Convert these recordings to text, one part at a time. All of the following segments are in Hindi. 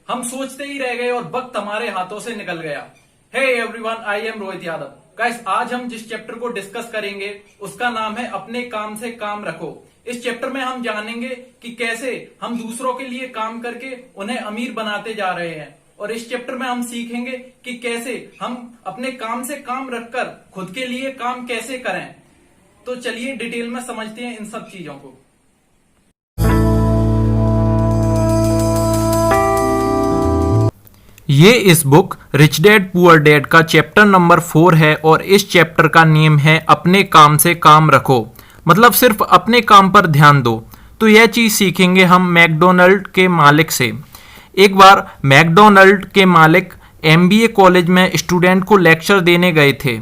हम सोचते ही रह गए और वक्त हमारे हाथों से निकल गया। Hey everyone, I am Rohit Yadav. Guys, आज हम जिस चैप्टर को डिस्कस करेंगे उसका नाम है अपने काम से काम रखो। इस चैप्टर में हम जानेंगे कि कैसे हम दूसरों के लिए काम करके उन्हें अमीर बनाते जा रहे हैं, और इस चैप्टर में हम सीखेंगे कि कैसे हम अपने काम से काम रखकर खुद के लिए काम कैसे करें। तो चलिए डिटेल में समझते हैं इन सब चीजों को। ये इस book rich dad poor dad का चैप्टर नंबर 4 है और इस चैप्टर का नेम है अपने काम से काम रखो, मतलब सिर्फ अपने काम पर ध्यान दो। तो यह चीज सीखेंगे हम मैकडोनल्ड के मालिक से। एक बार मैकडोनल्ड के मालिक MBA कॉलेज में स्टूडेंट को लेक्चर देने गए थे।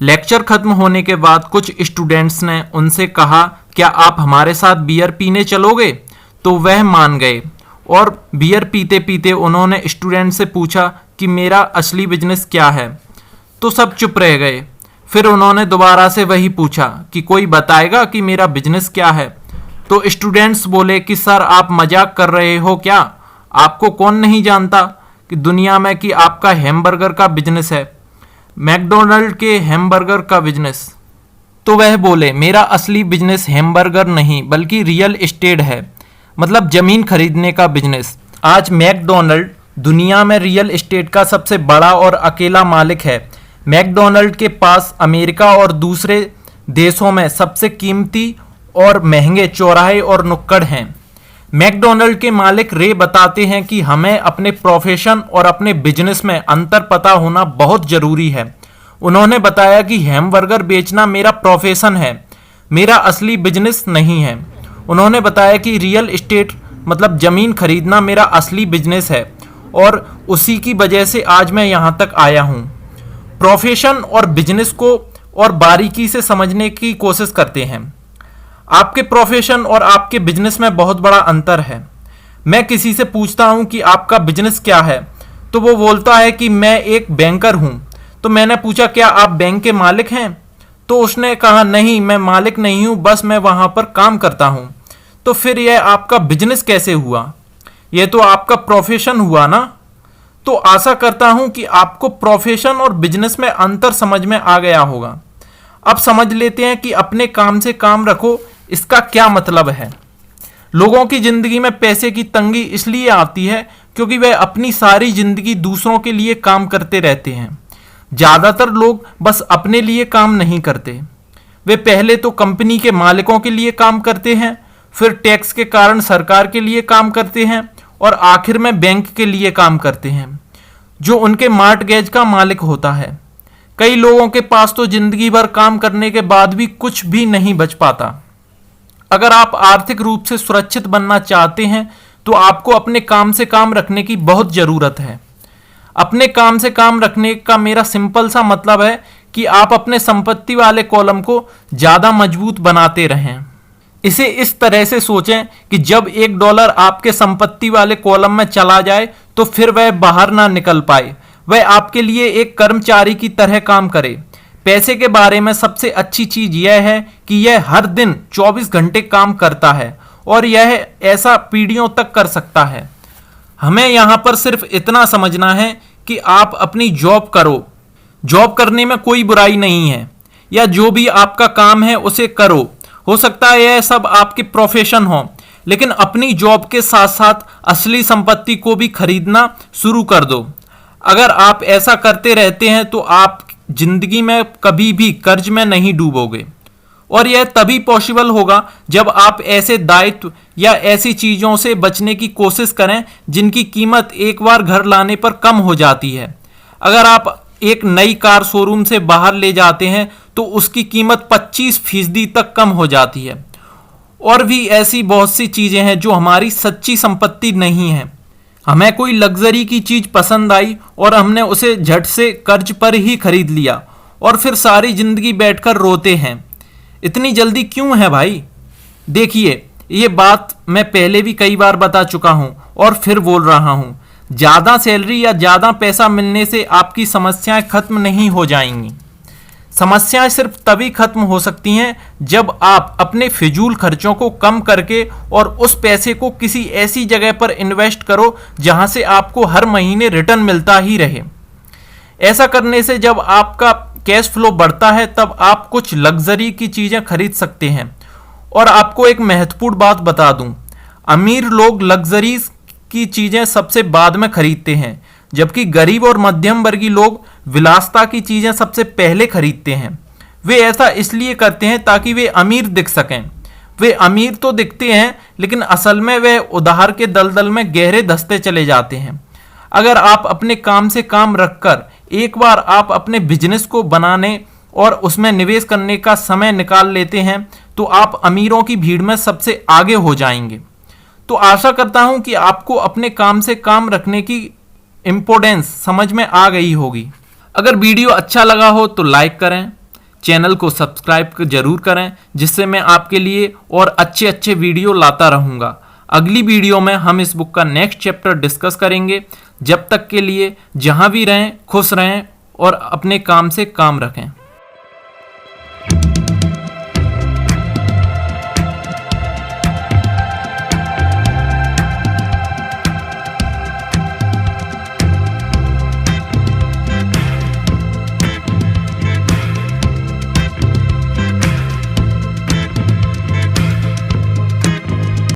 लेक्चर खत्म होने के बाद कुछ स्टूडेंट्स ने उनसे कहा, क्या आप हमारे साथ बियर पीने चलोगे? तो वह मान गए और बियर पीते पीते उन्होंने स्टूडेंट से पूछा कि मेरा असली बिजनेस क्या है। तो सब चुप रह गए। फिर उन्होंने दोबारा से वही पूछा कि कोई बताएगा कि मेरा बिजनेस क्या है? तो स्टूडेंट्स बोले कि सर, आप मजाक कर रहे हो क्या? आपको कौन नहीं जानता कि दुनिया में कि आपका हैमबर्गर का बिजनेस है, मैकडोनल्ड के हैमबर्गर का बिजनेस। तो वह बोले, मेरा असली बिजनेस हैमबर्गर नहीं बल्कि रियल एस्टेट है, मतलब जमीन खरीदने का बिजनेस। आज मैकडोनल्ड दुनिया में रियल एस्टेट का सबसे बड़ा और अकेला मालिक है। मैकडोनल्ड के पास अमेरिका और दूसरे देशों में सबसे कीमती और महंगे चौराहे और नुक्कड़ हैं। मैकडोनल्ड के मालिक रे बताते हैं कि हमें अपने प्रोफेशन और अपने बिजनेस में अंतर पता होना बहुत जरूरी है। उन्होंने बताया कि हैमबर्गर बेचना मेरा प्रोफेशन है, मेरा असली बिजनेस नहीं है। उन्होंने बताया कि रियल एस्टेट मतलब ज़मीन खरीदना मेरा असली बिजनेस है और उसी की वजह से आज मैं यहाँ तक आया हूँ। प्रोफेशन और बिजनेस को और बारीकी से समझने की कोशिश करते हैं। आपके प्रोफेशन और आपके बिजनेस में बहुत बड़ा अंतर है। मैं किसी से पूछता हूँ कि आपका बिजनेस क्या है, तो वो बोलता है कि मैं एक बैंकर हूँ। तो मैंने पूछा, क्या आप बैंक के मालिक हैं? तो उसने कहा, नहीं, मैं मालिक नहीं हूँ, बस मैं वहाँ पर काम करता हूँ। तो फिर यह आपका बिजनेस कैसे हुआ? यह तो आपका प्रोफेशन हुआ ना। तो आशा करता हूं कि आपको प्रोफेशन और बिजनेस में अंतर समझ में आ गया होगा। अब समझ लेते हैं कि अपने काम से काम रखो इसका क्या मतलब है। लोगों की जिंदगी में पैसे की तंगी इसलिए आती है क्योंकि वह अपनी सारी जिंदगी दूसरों के लिए काम करते रहते हैं। ज्यादातर लोग बस अपने लिए काम नहीं करते, वे पहले तो कंपनी के मालिकों के लिए काम करते हैं, फिर टैक्स के कारण सरकार के लिए काम करते हैं और आखिर में बैंक के लिए काम करते हैं, जो उनके मॉर्टगेज का मालिक होता है। कई लोगों के पास तो जिंदगी भर काम करने के बाद भी कुछ भी नहीं बच पाता। अगर आप आर्थिक रूप से सुरक्षित बनना चाहते हैं तो आपको अपने काम से काम रखने की बहुत जरूरत है। अपने काम से काम रखने का मेरा सिंपल सा मतलब है कि आप अपने संपत्ति वाले कॉलम को ज्यादा मजबूत बनाते रहें। इसे इस तरह से सोचें कि जब $1 आपके संपत्ति वाले कॉलम में चला जाए तो फिर वह बाहर ना निकल पाए, वह आपके लिए एक कर्मचारी की तरह काम करे। पैसे के बारे में सबसे अच्छी चीज यह है कि यह हर दिन 24 घंटे काम करता है और यह ऐसा पीढ़ियों तक कर सकता है। हमें यहाँ पर सिर्फ इतना समझना है कि आप अपनी जॉब करो, जॉब करने में कोई बुराई नहीं है, या जो भी आपका काम है उसे करो। हो सकता है यह सब आपके प्रोफेशन हो, लेकिन अपनी जॉब के साथ साथ असली संपत्ति को भी खरीदना शुरू कर दो। अगर आप ऐसा करते रहते हैं तो आप जिंदगी में कभी भी कर्ज में नहीं डूबोगे, और यह तभी पॉसिबल होगा जब आप ऐसे दायित्व या ऐसी चीजों से बचने की कोशिश करें जिनकी कीमत एक बार घर लाने पर कम हो जाती है। अगर आप एक नई कार शोरूम से बाहर ले जाते हैं तो उसकी कीमत 25% तक कम हो जाती है। और भी ऐसी बहुत सी चीजें हैं जो हमारी सच्ची संपत्ति नहीं है। हमें कोई लग्जरी की चीज पसंद आई और हमने उसे झट से कर्ज पर ही खरीद लिया और फिर सारी जिंदगी बैठकर रोते हैं। इतनी जल्दी क्यों है भाई? देखिए, ये बात मैं पहले भी कई बार बता चुका हूं और फिर बोल रहा हूं। ज्यादा सैलरी या ज्यादा पैसा मिलने से आपकी समस्याएं खत्म नहीं हो जाएंगी। समस्याएं सिर्फ तभी खत्म हो सकती हैं जब आप अपने फिजूल खर्चों को कम करके और उस पैसे को किसी ऐसी जगह पर इन्वेस्ट करो जहां से आपको हर महीने रिटर्न मिलता ही रहे। ऐसा करने से जब आपका कैश फ्लो बढ़ता है तब आप कुछ लग्जरी की चीजें खरीद सकते हैं। और आपको एक महत्वपूर्ण बात बता दूं, अमीर लोग लग्जरीज की चीजें सबसे बाद में खरीदते हैं, जबकि गरीब और मध्यम वर्गीय लोग विलासिता की चीजें सबसे पहले खरीदते हैं। वे ऐसा इसलिए करते हैं ताकि वे अमीर दिख सकें। वे अमीर तो दिखते हैं लेकिन असल में वे उधार के दलदल में गहरे धंसते चले जाते हैं। अगर आप अपने काम से काम रखकर एक बार आप अपने बिजनेस को बनाने और उसमें निवेश करने का समय निकाल लेते हैं तो आप अमीरों की भीड़ में सबसे आगे हो जाएंगे। तो आशा करता हूं कि आपको अपने काम से काम रखने की इम्पोर्टेंस समझ में आ गई होगी। अगर वीडियो अच्छा लगा हो तो लाइक करें, चैनल को सब्सक्राइब जरूर करें, जिससे मैं आपके लिए और अच्छे अच्छे वीडियो लाता रहूँगा। अगली वीडियो में हम इस बुक का नेक्स्ट चैप्टर डिस्कस करेंगे। जब तक के लिए जहाँ भी रहें खुश रहें और अपने काम से काम रखें।